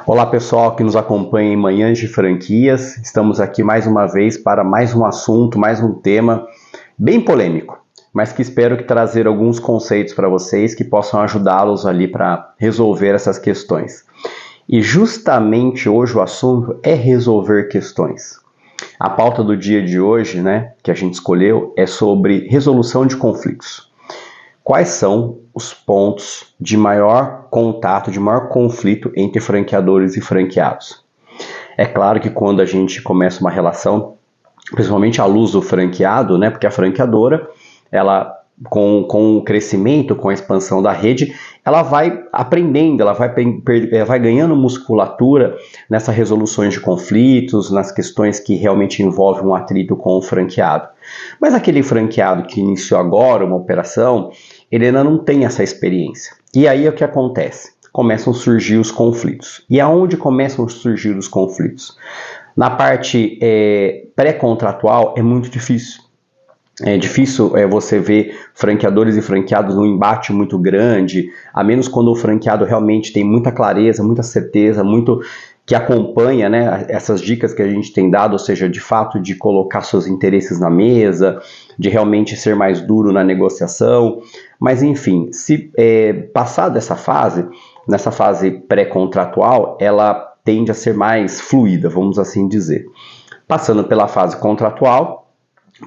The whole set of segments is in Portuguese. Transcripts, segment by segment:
Olá pessoal que nos acompanha em Manhãs de Franquias, estamos aqui mais uma vez para mais um assunto, mais um tema bem polêmico, mas que espero que trazer alguns conceitos para vocês que possam ajudá-los ali para resolver essas questões. E justamente hoje o assunto é resolver questões. A pauta do dia de hoje, que a gente escolheu, é sobre resolução de conflitos. Quais são os pontos de maior contato, de maior conflito entre franqueadores e franqueados? É claro que quando a gente começa uma relação, principalmente à luz do franqueado, porque a franqueadora, ela com o crescimento, com a expansão da rede, ela vai aprendendo, ela vai ganhando musculatura nessas resoluções de conflitos, nas questões que realmente envolvem um atrito com o franqueado. Mas aquele franqueado que iniciou agora uma operação, ele ainda não tem essa experiência. E aí o que acontece? Começam a surgir os conflitos. E aonde começam a surgir os conflitos? Na parte pré-contratual é muito difícil. É difícil você ver franqueadores e franqueados num embate muito grande, a menos quando o franqueado realmente tem muita clareza, muita certeza, muito que acompanha essas dicas que a gente tem dado, ou seja, de fato de colocar seus interesses na mesa, de realmente ser mais duro na negociação. Mas enfim, se passar dessa fase, nessa fase pré-contratual, ela tende a ser mais fluida, vamos assim dizer. Passando pela fase contratual,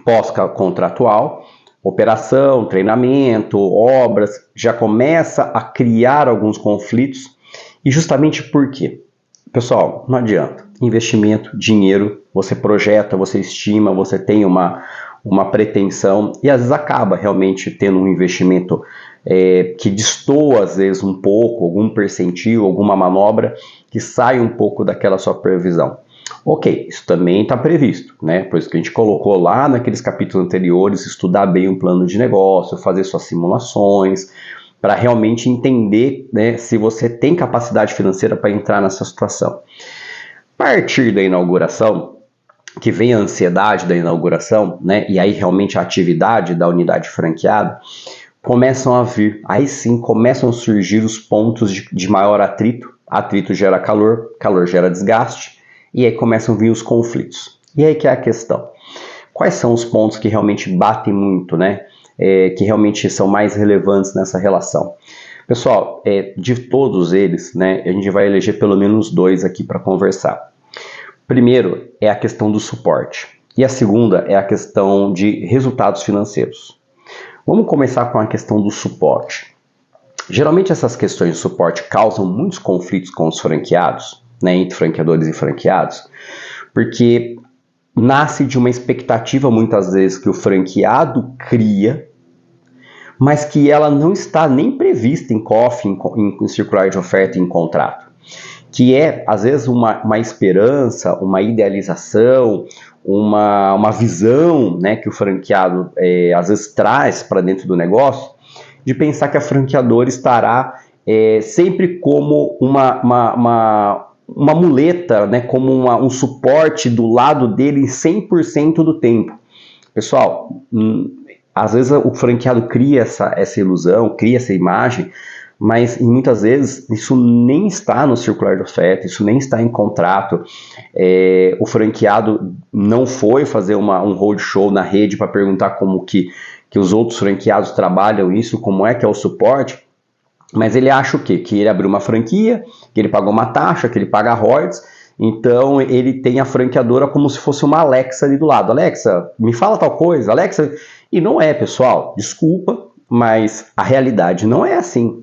pós-contratual, operação, treinamento, obras, já começa a criar alguns conflitos. E justamente por quê? Pessoal, não adianta. Investimento, dinheiro, você projeta, você estima, você tem uma pretensão e às vezes acaba realmente tendo um investimento que destoa às vezes um pouco, algum percentil, alguma manobra que sai um pouco daquela sua previsão. Ok, isso também está previsto, por isso que a gente colocou lá naqueles capítulos anteriores, estudar bem um plano de negócio, fazer suas simulações, para realmente entender se você tem capacidade financeira para entrar nessa situação. A partir da inauguração, que vem a ansiedade da inauguração, e aí realmente a atividade da unidade franqueada, começam a vir, aí sim começam a surgir os pontos de maior atrito. Atrito gera calor, calor gera desgaste, e aí começam a vir os conflitos. E aí que é a questão. Quais são os pontos que realmente batem muito, que realmente são mais relevantes nessa relação? Pessoal, de todos eles, a gente vai eleger pelo menos 2 aqui para conversar. Primeiro é a questão do suporte. E a segunda é a questão de resultados financeiros. Vamos começar com a questão do suporte. Geralmente essas questões de suporte causam muitos conflitos com os franqueados, entre franqueadores e franqueados, porque nasce de uma expectativa muitas vezes que o franqueado cria, mas que ela não está nem prevista em COF, em circular de oferta e em contrato. Que é, às vezes, uma esperança, uma idealização, uma visão que o franqueado às vezes traz para dentro do negócio, de pensar que a franqueadora estará sempre como uma muleta, como um suporte do lado dele 100% do tempo. Pessoal, às vezes o franqueado cria essa ilusão, cria essa imagem, mas muitas vezes isso nem está no circular de oferta, isso nem está em contrato. O franqueado não foi fazer um roadshow na rede para perguntar como que os outros franqueados trabalham isso, como é que é o suporte, mas ele acha o quê? Que ele abriu uma franquia, que ele pagou uma taxa, que ele paga royalties, então ele tem a franqueadora como se fosse uma Alexa ali do lado. Alexa, me fala tal coisa, Alexa... E não é, pessoal, desculpa, mas a realidade não é assim.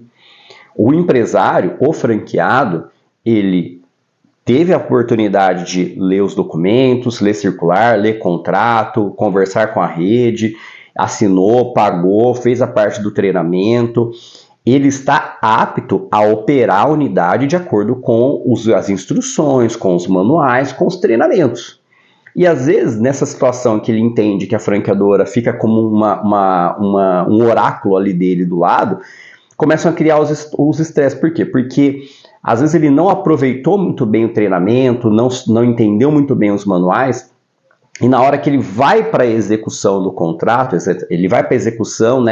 O empresário, o franqueado, ele teve a oportunidade de ler os documentos, ler circular, ler contrato, conversar com a rede, assinou, pagou, fez a parte do treinamento. Ele está apto a operar a unidade de acordo com as instruções, com os manuais, com os treinamentos. E às vezes, nessa situação que ele entende que a franqueadora fica como um oráculo ali dele do lado, começam a criar os estresses. Por quê? Porque às vezes ele não aproveitou muito bem o treinamento, não entendeu muito bem os manuais, e na hora que ele vai para a execução do contrato, ele vai para a execução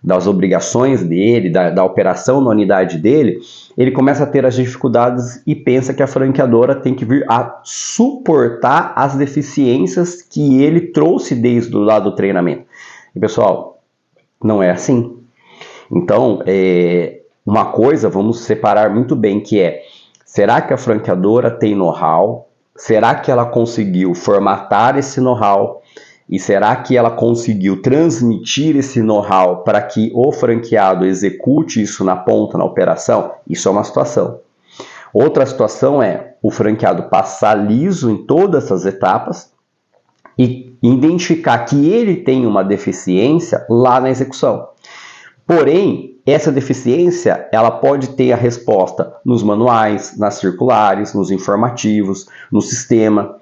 das obrigações dele, da operação na unidade dele, ele começa a ter as dificuldades e pensa que a franqueadora tem que vir a suportar as deficiências que ele trouxe desde o lado do treinamento. E pessoal, não é assim. Então, uma coisa, vamos separar muito bem, que será que a franqueadora tem know-how? Será que ela conseguiu formatar esse know-how? E será que ela conseguiu transmitir esse know-how para que o franqueado execute isso na ponta, na operação? Isso é uma situação. Outra situação é o franqueado passar liso em todas essas etapas e identificar que ele tem uma deficiência lá na execução. Porém, essa deficiência ela pode ter a resposta nos manuais, nas circulares, nos informativos, no sistema.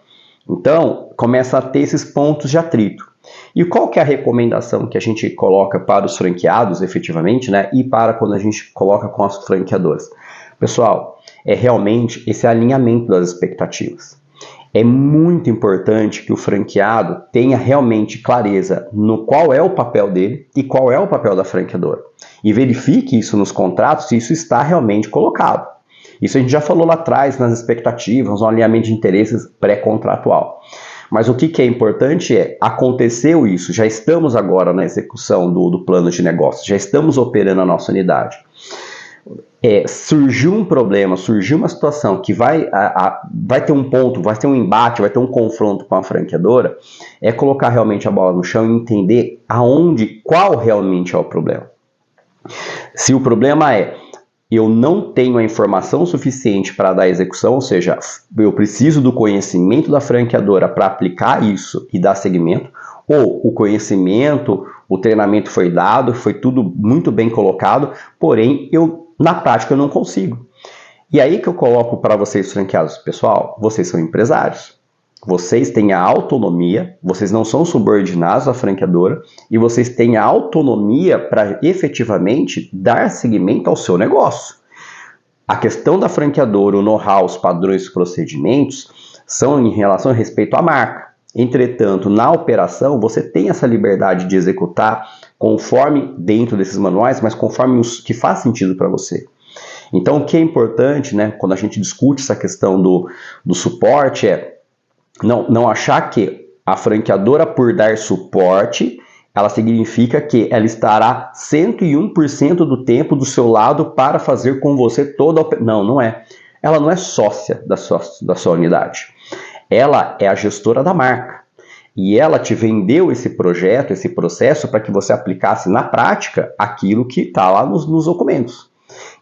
Então, começa a ter esses pontos de atrito. E qual que é a recomendação que a gente coloca para os franqueados, efetivamente, né? E para quando a gente coloca com as franqueadoras? Pessoal, é realmente esse alinhamento das expectativas. É muito importante que o franqueado tenha realmente clareza no qual é o papel dele e qual é o papel da franqueadora. E verifique isso nos contratos se isso está realmente colocado. Isso a gente já falou lá atrás nas expectativas, no alinhamento de interesses pré-contratual. Mas o que é importante aconteceu isso, já estamos agora na execução do plano de negócio, já estamos operando a nossa unidade. Surgiu um problema, surgiu uma situação que vai ter um ponto, vai ter um embate, vai ter um confronto com a franqueadora, colocar realmente a bola no chão e entender qual realmente é o problema. Se o problema eu não tenho a informação suficiente para dar execução, ou seja, eu preciso do conhecimento da franqueadora para aplicar isso e dar seguimento, ou o conhecimento, o treinamento foi dado, foi tudo muito bem colocado, porém na prática eu não consigo. E aí que eu coloco para vocês franqueados, pessoal, vocês são empresários, vocês têm a autonomia, vocês não são subordinados à franqueadora e vocês têm a autonomia para efetivamente dar seguimento ao seu negócio. A questão da franqueadora, o know-how, os padrões, os procedimentos são em relação a respeito à marca. Entretanto, na operação, você tem essa liberdade de executar conforme dentro desses manuais, mas conforme os que faz sentido para você. Então, o que é importante, né, quando a gente discute essa questão do suporte não achar que a franqueadora, por dar suporte, ela significa que ela estará 101% do tempo do seu lado para fazer com você toda a operação. Não é. Ela não é sócia da sua unidade. Ela é a gestora da marca. E ela te vendeu esse projeto, esse processo, para que você aplicasse na prática aquilo que está lá nos documentos.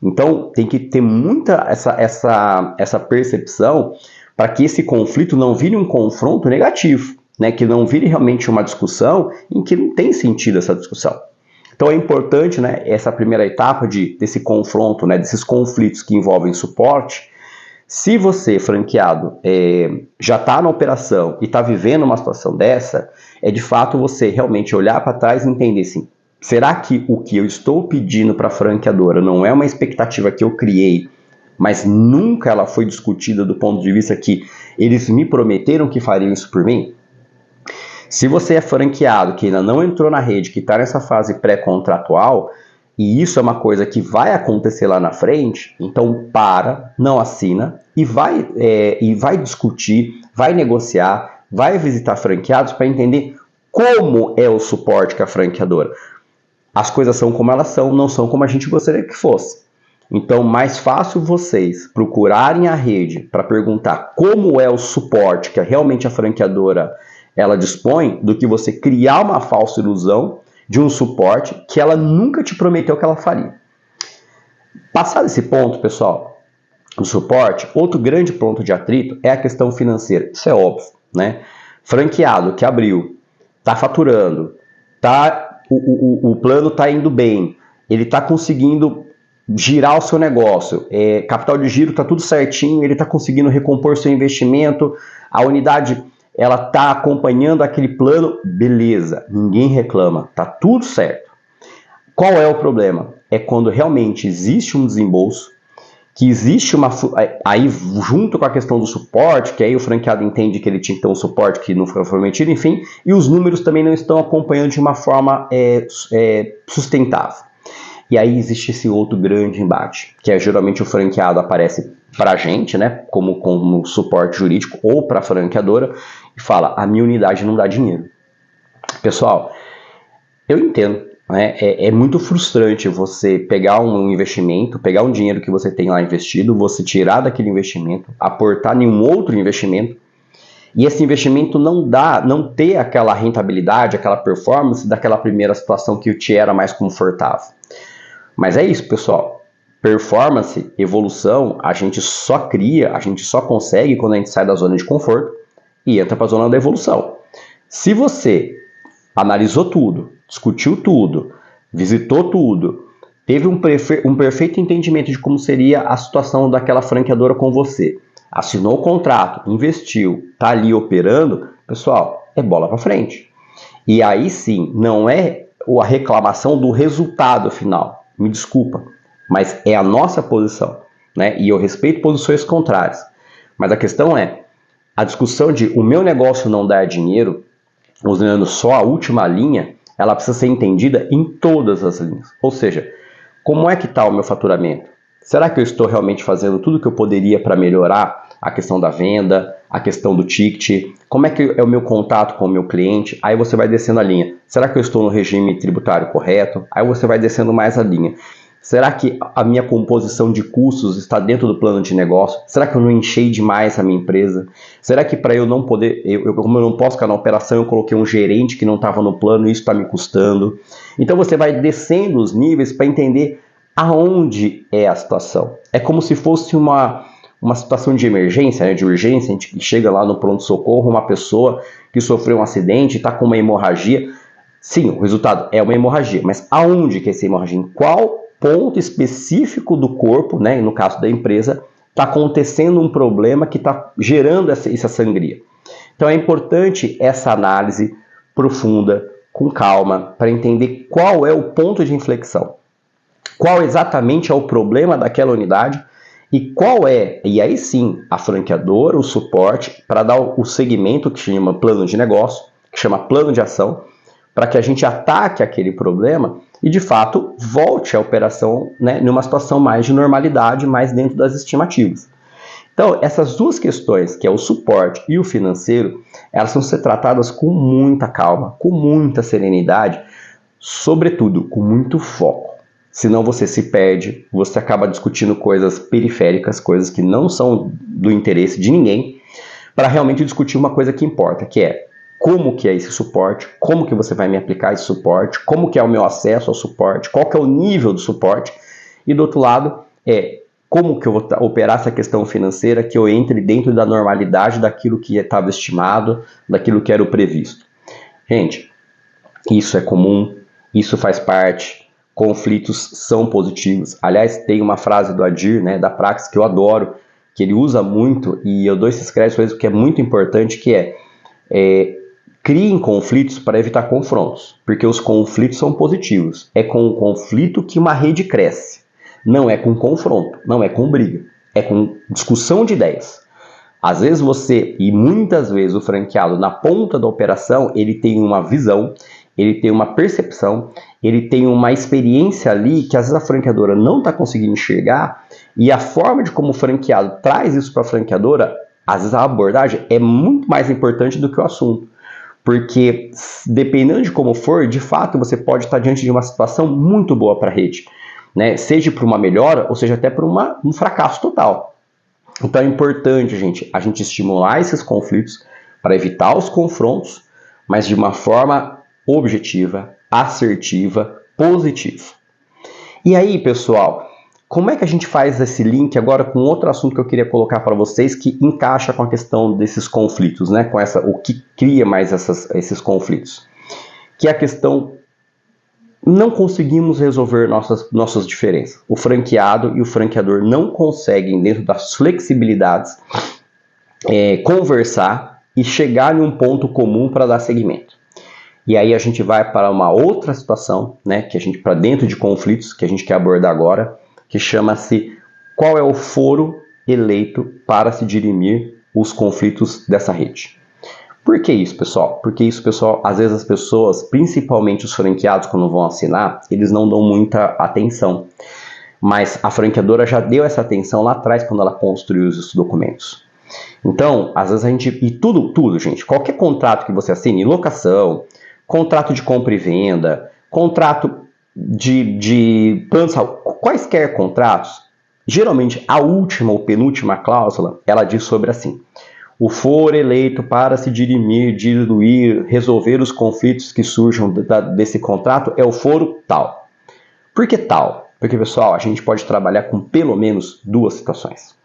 Então, tem que ter muita essa percepção para que esse conflito não vire um confronto negativo, né? Que não vire realmente uma discussão em que não tem sentido essa discussão. Então é importante, né, essa primeira etapa desse confronto, né, desses conflitos que envolvem suporte. Se você, franqueado, já está na operação e está vivendo uma situação dessa, de fato você realmente olhar para trás e entender assim, será que o que eu estou pedindo para a franqueadora não é uma expectativa que eu criei, mas nunca ela foi discutida do ponto de vista que eles me prometeram que fariam isso por mim? Se você é franqueado, que ainda não entrou na rede, que está nessa fase pré-contratual, e isso é uma coisa que vai acontecer lá na frente, então não assina e vai discutir, vai negociar, vai visitar franqueados para entender como é o suporte que a franqueadora. As coisas são como elas são, não são como a gente gostaria que fosse. Então, mais fácil vocês procurarem a rede para perguntar como é o suporte que realmente a franqueadora ela dispõe, do que você criar uma falsa ilusão de um suporte que ela nunca te prometeu que ela faria. Passado esse ponto, pessoal, o suporte, outro grande ponto de atrito é a questão financeira. Isso é óbvio, né? Franqueado que abriu, está faturando, o plano está indo bem, ele está conseguindo girar o seu negócio, capital de giro está tudo certinho, ele está conseguindo recompor seu investimento, a unidade ela está acompanhando aquele plano, beleza, ninguém reclama, tá tudo certo. Qual é o problema? É quando realmente existe um desembolso que existe aí junto com a questão do suporte, que aí o franqueado entende que ele tinha que ter um suporte que não foi prometido, enfim, e os números também não estão acompanhando de uma forma sustentável. E aí existe esse outro grande embate, que é geralmente o franqueado aparece para a gente, né, como suporte jurídico, ou para a franqueadora, e fala, a minha unidade não dá dinheiro. Pessoal, eu entendo, né? É muito frustrante você pegar um investimento, pegar um dinheiro que você tem lá investido, você tirar daquele investimento, aportar em um outro investimento, e esse investimento não ter aquela rentabilidade, aquela performance daquela primeira situação que te era mais confortável. Mas é isso, pessoal. Performance, evolução, a gente só cria, a gente só consegue quando a gente sai da zona de conforto e entra para a zona da evolução. Se você analisou tudo, discutiu tudo, visitou tudo, teve um perfeito entendimento de como seria a situação daquela franqueadora com você, assinou o contrato, investiu, está ali operando, pessoal, é bola para frente. E aí sim, não é a reclamação do resultado final, me desculpa, mas é a nossa posição, né? E eu respeito posições contrárias, mas a questão é, a discussão de o meu negócio não dar dinheiro, usando só a última linha, ela precisa ser entendida em todas as linhas. Ou seja, como é que está o meu faturamento? Será que eu estou realmente fazendo tudo o que eu poderia para melhorar a questão da venda, a questão do ticket? Como é que é o meu contato com o meu cliente? Aí você vai descendo a linha. Será que eu estou no regime tributário correto? Aí você vai descendo mais a linha. Será que a minha composição de custos está dentro do plano de negócio? Será que eu não enchei demais a minha empresa? Será que para eu não poder, como eu não posso ficar na operação, eu coloquei um gerente que não estava no plano e isso está me custando? Então você vai descendo os níveis para entender aonde é a situação. É como se fosse uma situação de emergência, né, de urgência, a gente chega lá no pronto-socorro, uma pessoa que sofreu um acidente, está com uma hemorragia. Sim, o resultado é uma hemorragia, mas aonde que é essa hemorragia? Em qual ponto específico do corpo, né, no caso da empresa, está acontecendo um problema que está gerando essa sangria. Então é importante essa análise profunda, com calma, para entender qual é o ponto de inflexão, qual exatamente é o problema daquela unidade e qual é, e aí sim, a franqueadora, o suporte, para dar o segmento que chama plano de negócio, que chama plano de ação, para que a gente ataque aquele problema e, de fato, volte à operação, né, numa situação mais de normalidade, mais dentro das estimativas. Então, essas duas questões, que é o suporte e o financeiro, elas vão ser tratadas com muita calma, com muita serenidade, sobretudo com muito foco. Senão você se perde, você acaba discutindo coisas periféricas, coisas que não são do interesse de ninguém, para realmente discutir uma coisa que importa, que é como que é esse suporte, como que você vai me aplicar esse suporte, como que é o meu acesso ao suporte, qual que é o nível do suporte, e do outro lado é como que eu vou operar essa questão financeira, que eu entre dentro da normalidade daquilo que estava estimado, daquilo que era o previsto. Gente, isso é comum, isso faz parte, conflitos são positivos. Aliás, tem uma frase do Adir, né, da Praxis, que eu adoro, que ele usa muito, e eu dou esses créditos que é muito importante, que criem conflitos para evitar confrontos, porque os conflitos são positivos. É com o conflito que uma rede cresce. Não é com confronto, não é com briga, é com discussão de ideias. Às vezes você, e muitas vezes o franqueado na ponta da operação, ele tem uma visão, ele tem uma percepção, ele tem uma experiência ali que às vezes a franqueadora não está conseguindo enxergar, e a forma de como o franqueado traz isso para a franqueadora, às vezes a abordagem é muito mais importante do que o assunto. Porque, dependendo de como for, de fato, você pode estar diante de uma situação muito boa para a rede, né? Seja para uma melhora, ou seja até para um fracasso total. Então é importante, gente, a gente estimular esses conflitos para evitar os confrontos, mas de uma forma objetiva, assertiva, positiva. E aí, pessoal, como é que a gente faz esse link agora com outro assunto que eu queria colocar para vocês que encaixa com a questão desses conflitos, né? Com o que cria mais esses conflitos? Que é a questão, não conseguimos resolver nossas diferenças. O franqueado e o franqueador não conseguem, dentro das flexibilidades, conversar e chegar em um ponto comum para dar seguimento. E aí a gente vai para uma outra situação, né? Que a gente, para dentro de conflitos, que a gente quer abordar agora, que chama-se qual é o foro eleito para se dirimir os conflitos dessa rede. Por que isso, pessoal? Porque isso, pessoal, às vezes as pessoas, principalmente os franqueados, quando vão assinar, eles não dão muita atenção. Mas a franqueadora já deu essa atenção lá atrás quando ela construiu esses documentos. Então, às vezes a gente... E tudo, gente. Qualquer contrato que você assine, locação, contrato de compra e venda, contrato de plano de saúde, quaisquer contratos, geralmente a última ou penúltima cláusula, ela diz sobre assim: o foro eleito para se dirimir, diluir, resolver os conflitos que surjam desse contrato é o foro tal. Por que tal? Porque, pessoal, a gente pode trabalhar com pelo menos duas situações.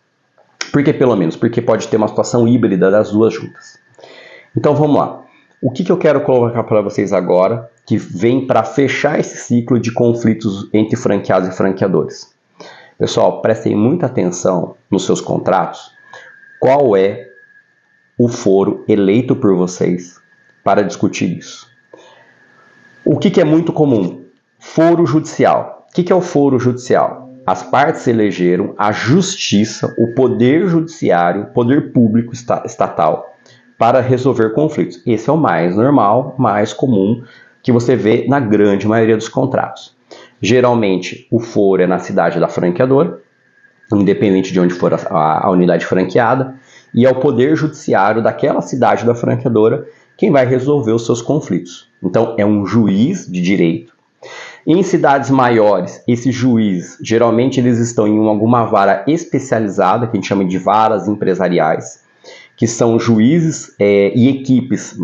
Por que pelo menos? Porque pode ter uma situação híbrida das duas juntas. Então vamos lá. O que eu quero colocar para vocês agora, que vem para fechar esse ciclo de conflitos entre franqueados e franqueadores? Pessoal, prestem muita atenção nos seus contratos. Qual é o foro eleito por vocês para discutir isso? O que é muito comum? Foro judicial. O que é o foro judicial? As partes elegeram a justiça, o poder judiciário, o poder público estatal, para resolver conflitos. Esse é o mais normal, mais comum, que você vê na grande maioria dos contratos. Geralmente, o foro é na cidade da franqueadora, independente de onde for a unidade franqueada, e é o poder judiciário daquela cidade da franqueadora quem vai resolver os seus conflitos. Então, é um juiz de direito. Em cidades maiores, esses juízes, geralmente eles estão em alguma vara especializada, que a gente chama de varas empresariais, que são juízes e equipes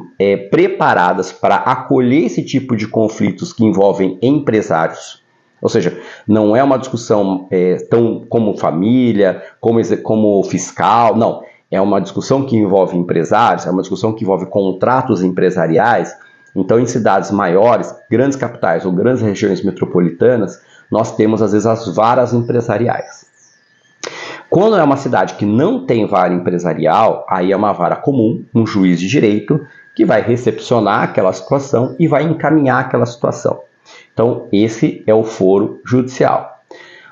preparadas para acolher esse tipo de conflitos que envolvem empresários. Ou seja, não é uma discussão tão como família, como fiscal, não. É uma discussão que envolve empresários, é uma discussão que envolve contratos empresariais. Então, em cidades maiores, grandes capitais ou grandes regiões metropolitanas, nós temos, às vezes, as varas empresariais. Quando é uma cidade que não tem vara empresarial, aí é uma vara comum, um juiz de direito, que vai recepcionar aquela situação e vai encaminhar aquela situação. Então, esse é o foro judicial.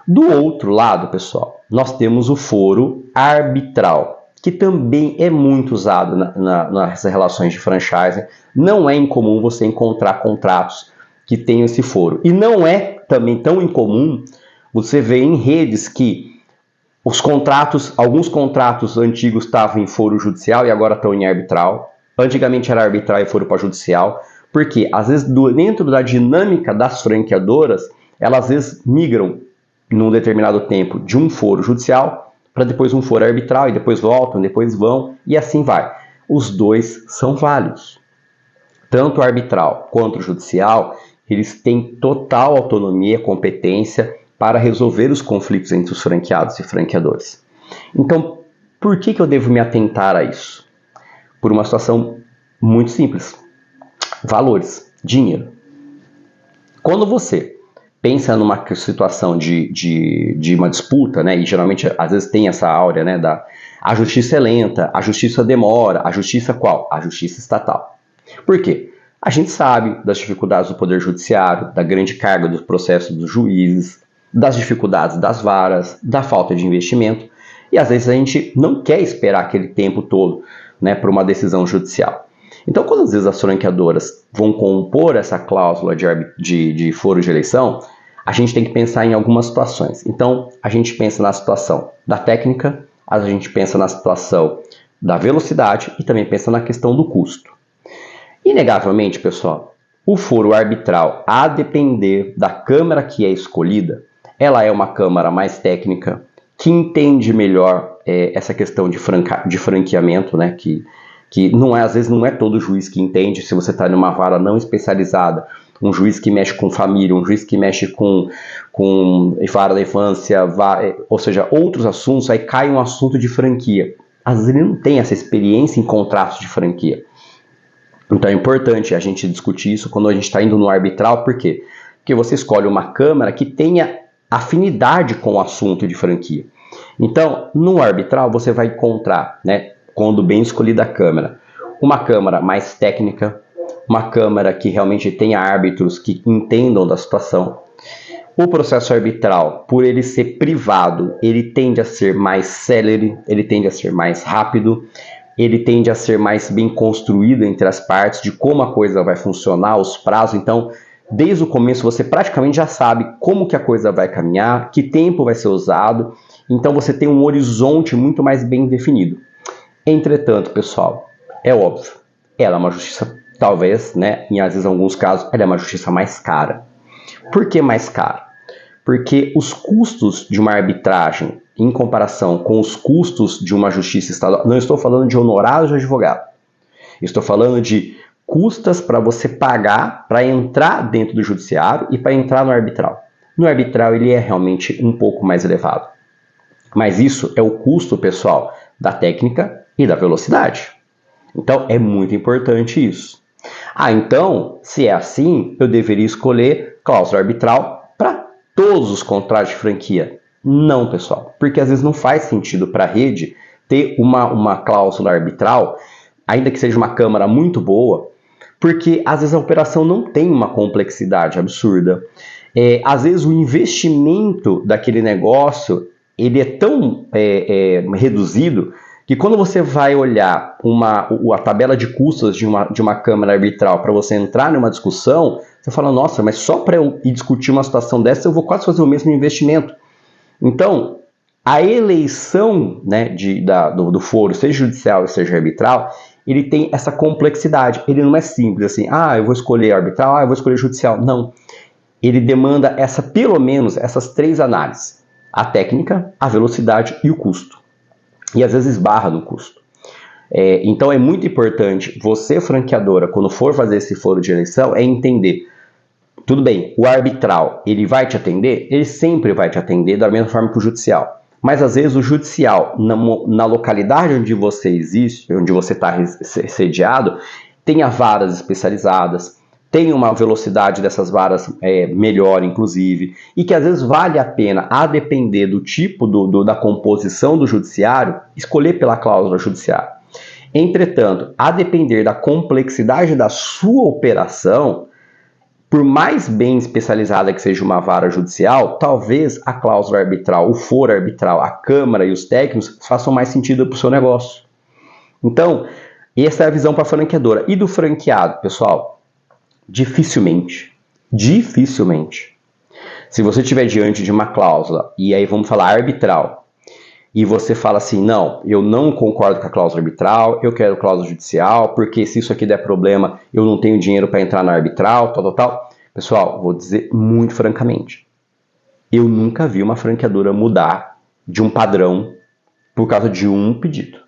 Do outro lado, pessoal, nós temos o foro arbitral, que também é muito usado nas relações de franchising. Não é incomum você encontrar contratos que tenham esse foro. E não é também tão incomum você ver em redes que alguns contratos antigos estavam em foro judicial e agora estão em arbitral. Antigamente era arbitral e foro para judicial. Porque, às vezes, dentro da dinâmica das franqueadoras, elas às vezes migram num determinado tempo de um foro judicial para depois um foro arbitral, e depois voltam, depois vão, e assim vai. Os dois são válidos. Tanto o arbitral quanto o judicial, eles têm total autonomia e competência para resolver os conflitos entre os franqueados e franqueadores. Então, por que eu devo me atentar a isso? Por uma situação muito simples. Valores, dinheiro. Quando você pensa numa situação de uma disputa, né, e geralmente às vezes tem essa áurea, né, a justiça é lenta, a justiça demora, a justiça qual? A justiça estatal. Por quê? A gente sabe das dificuldades do poder judiciário, da grande carga dos processos dos juízes, das dificuldades das varas, da falta de investimento, e às vezes a gente não quer esperar aquele tempo todo, né, para uma decisão judicial. Então, quando às vezes as franqueadoras vão compor essa cláusula de foro de eleição, a gente tem que pensar em algumas situações. Então, a gente pensa na situação da técnica, a gente pensa na situação da velocidade e também pensa na questão do custo. Inegavelmente, pessoal, o foro arbitral, a depender da Câmara que é escolhida, ela é uma Câmara mais técnica, que entende melhor essa questão de franqueamento, né, que não às vezes não é todo juiz que entende. Se você está numa vara não especializada, um juiz que mexe com família, um juiz que mexe com vara da infância, ou seja, outros assuntos, aí cai um assunto de franquia. Às vezes ele não tem essa experiência em contratos de franquia. Então é importante a gente discutir isso quando a gente está indo no arbitral. Por quê? Porque você escolhe uma Câmara que tenha afinidade com o assunto de franquia. Então, no arbitral você vai encontrar, né, quando bem escolhida a Câmara, uma Câmara mais técnica, uma Câmara que realmente tenha árbitros que entendam da situação, O processo arbitral, por ele ser privado, ele tende a ser mais célere, ele tende a ser mais rápido, ele tende a ser mais bem construído entre as partes, de como a coisa vai funcionar, os prazos. Então, desde o começo você praticamente já sabe como que a coisa vai caminhar, que tempo vai ser usado, então você tem um horizonte muito mais bem definido. Entretanto, pessoal, é óbvio, ela é uma justiça, talvez, né, em às vezes, alguns casos, ela é uma justiça mais cara. Por que mais cara? Porque os custos de uma arbitragem, em comparação com os custos de uma justiça estadual, não estou falando de honorários de advogado, estou falando de custas para você pagar para entrar dentro do judiciário e para entrar no arbitral. No arbitral ele é realmente um pouco mais elevado. Mas isso é o custo, pessoal, da técnica e da velocidade. Então é muito importante isso. Então, se é assim, eu deveria escolher cláusula arbitral para todos os contratos de franquia. Não, pessoal, porque às vezes não faz sentido para a rede ter uma cláusula arbitral, ainda que seja uma câmara muito boa, porque às vezes a operação não tem uma complexidade absurda. Às vezes o investimento daquele negócio ele é tão reduzido que quando você vai olhar a tabela de custos de uma câmara arbitral para você entrar numa discussão, você fala, nossa, mas só para eu ir discutir uma situação dessa eu vou quase fazer o mesmo investimento. Então, a eleição, né, do foro, seja judicial ou seja arbitral, ele tem essa complexidade. Ele não é simples assim, eu vou escolher arbitral, eu vou escolher judicial. Não. Ele demanda pelo menos essas três análises. A técnica, a velocidade e o custo. E às vezes esbarra no custo. Então é muito importante você, franqueadora, quando for fazer esse foro de eleição, entender, tudo bem, o arbitral, ele vai te atender? Ele sempre vai te atender da mesma forma que o judicial. Mas às vezes o judicial, na localidade onde você existe, onde você está sediado, tenha varas especializadas, tem uma velocidade dessas varas melhor, inclusive, e que às vezes vale a pena, a depender do tipo da composição do judiciário, escolher pela cláusula judiciária. Entretanto, a depender da complexidade da sua operação, por mais bem especializada que seja uma vara judicial, talvez a cláusula arbitral, o foro arbitral, a Câmara e os técnicos façam mais sentido para o seu negócio. Então, essa é a visão para a franqueadora. E do franqueado, pessoal? Dificilmente, se você estiver diante de uma cláusula, e aí vamos falar arbitral, e você fala assim, não, eu não concordo com a cláusula arbitral, eu quero cláusula judicial, porque se isso aqui der problema, eu não tenho dinheiro para entrar na arbitral, tal. Pessoal, vou dizer muito francamente, eu nunca vi uma franqueadora mudar de um padrão por causa de um pedido.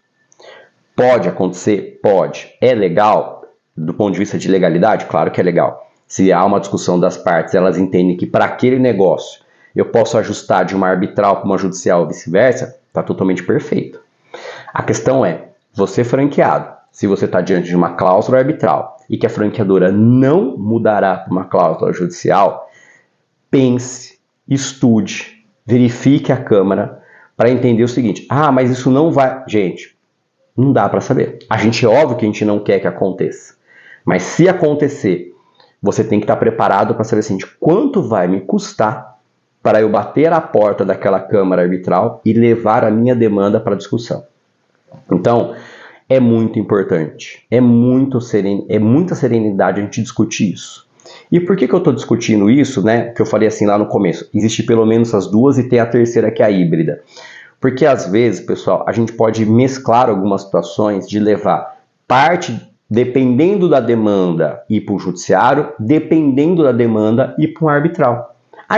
Pode acontecer? Pode. É legal? Do ponto de vista de legalidade, claro que é legal. Se há uma discussão das partes, elas entendem que para aquele negócio eu posso ajustar de uma arbitral para uma judicial ou vice-versa, está totalmente perfeito. A questão é, você franqueado, se você está diante de uma cláusula arbitral e que a franqueadora não mudará para uma cláusula judicial, pense, estude, verifique a Câmara para entender o seguinte, mas isso não vai... Gente, não dá para saber. Óbvio que a gente não quer que aconteça. Mas se acontecer, você tem que estar preparado para saber assim, quanto vai me custar para eu bater a porta daquela Câmara arbitral e levar a minha demanda para discussão. Então, é muito importante, é muita serenidade a gente discutir isso. E por que eu estou discutindo isso, né? Que eu falei assim lá no começo, existe pelo menos as duas e tem a terceira que é a híbrida. Porque às vezes, pessoal, a gente pode mesclar algumas situações de levar parte, dependendo da demanda, ir para o judiciário, dependendo da demanda, ir para um arbitral.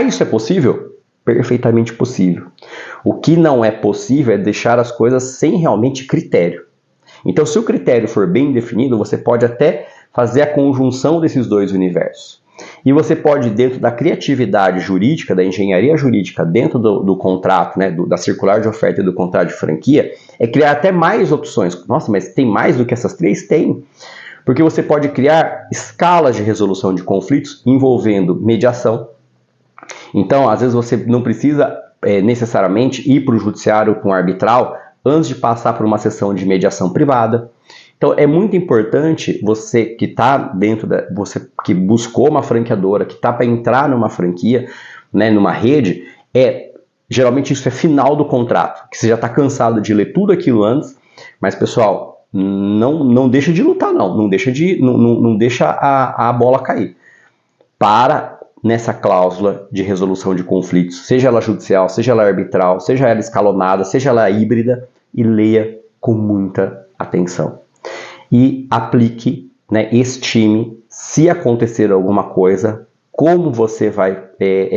Isso é possível? Perfeitamente possível. O que não é possível é deixar as coisas sem realmente critério. Então, se o critério for bem definido, você pode até fazer a conjunção desses dois universos. E você pode, dentro da criatividade jurídica, da engenharia jurídica, dentro do contrato, né, da circular de oferta e do contrato de franquia, criar até mais opções. Nossa, mas tem mais do que essas três? Tem. Porque você pode criar escalas de resolução de conflitos envolvendo mediação. Então, às vezes você não precisa necessariamente ir para o judiciário com arbitral antes de passar por uma sessão de mediação privada. Então é muito importante você que está você que buscou uma franqueadora, que está para entrar numa franquia, né, numa rede, geralmente isso é final do contrato, que você já está cansado de ler tudo aquilo antes, mas pessoal, não deixa de lutar não deixa a bola cair. Para nessa cláusula de resolução de conflitos, seja ela judicial, seja ela arbitral, seja ela escalonada, seja ela híbrida, e leia com muita atenção. E aplique, né, estime, se acontecer alguma coisa, como você vai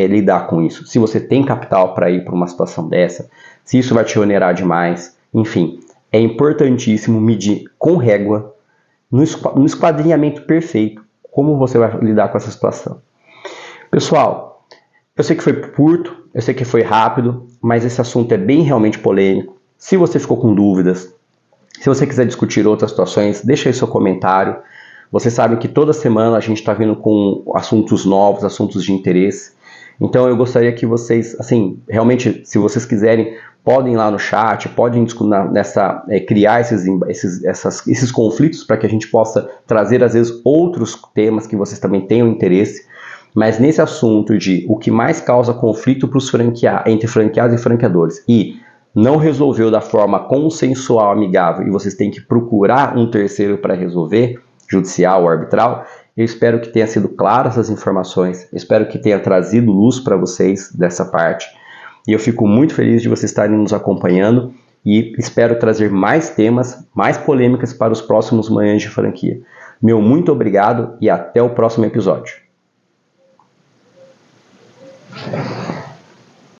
lidar com isso. Se você tem capital para ir para uma situação dessa, se isso vai te onerar demais, enfim. É importantíssimo medir com régua, no esquadrinhamento perfeito, como você vai lidar com essa situação. Pessoal, eu sei que foi curto, eu sei que foi rápido, mas esse assunto é bem realmente polêmico. Se você ficou com dúvidas, se você quiser discutir outras situações, deixa aí seu comentário. Você sabe que toda semana a gente está vindo com assuntos novos, assuntos de interesse. Então eu gostaria que vocês, assim, realmente, se vocês quiserem, podem ir lá no chat, podem criar esses conflitos para que a gente possa trazer, às vezes, outros temas que vocês também tenham interesse. Mas nesse assunto de o que mais causa conflito entre franqueados e franqueadores e não resolveu da forma consensual, amigável, e vocês têm que procurar um terceiro para resolver, judicial ou arbitral, eu espero que tenha sido claro essas informações, espero que tenha trazido luz para vocês dessa parte, e eu fico muito feliz de vocês estarem nos acompanhando, e espero trazer mais temas, mais polêmicas para os próximos Manhãs de Franquia. Meu muito obrigado e até o próximo episódio.